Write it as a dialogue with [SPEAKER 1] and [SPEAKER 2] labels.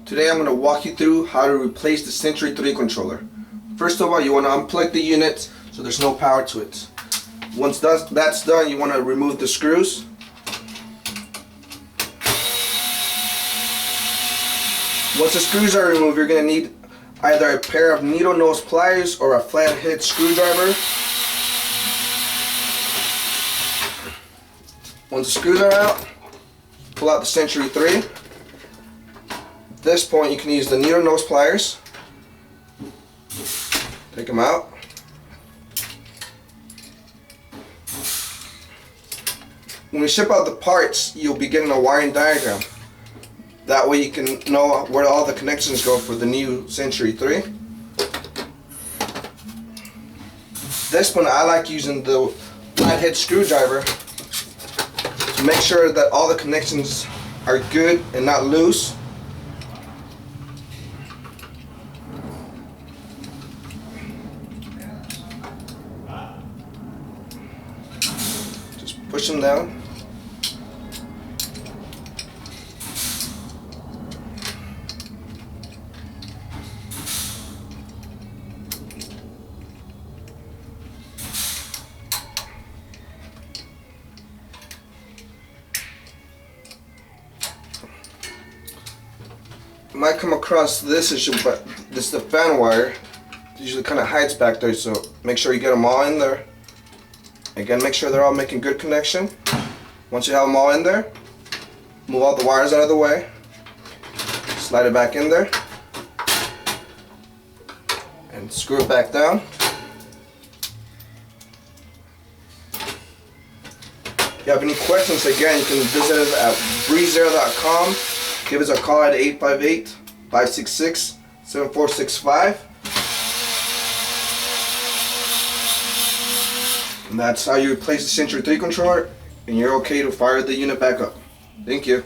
[SPEAKER 1] Today I'm going to walk you through how to replace the Sentry III controller. First of all, you want to unplug the unit so there's no power to it. Once that's done, you want to remove the screws. Once the screws are removed, you're going to need either a pair of needle nose pliers or a flathead screwdriver. Once the screws are out, pull out the Sentry III. At this point, you can use the needle nose pliers. Take them out. When we ship out the parts, you'll be getting a wiring diagram. That way you can know where all the connections go for the new Sentry III. This one I like using the flathead screwdriver to make sure that all the connections are good and not loose. Just push them down. You might come across this issue, but this is the fan wire. It usually kind of hides back there, so make sure you get them all in there. Again, make sure they're all making good connection. Once you have them all in there, move all the wires out of the way. Slide it back in there. And screw it back down. If you have any questions, again, you can visit us at breezeair.com. Give us a call at 858-566-7465. And that's how you replace the Sentry III controller, and you're okay to fire the unit back up. Thank you.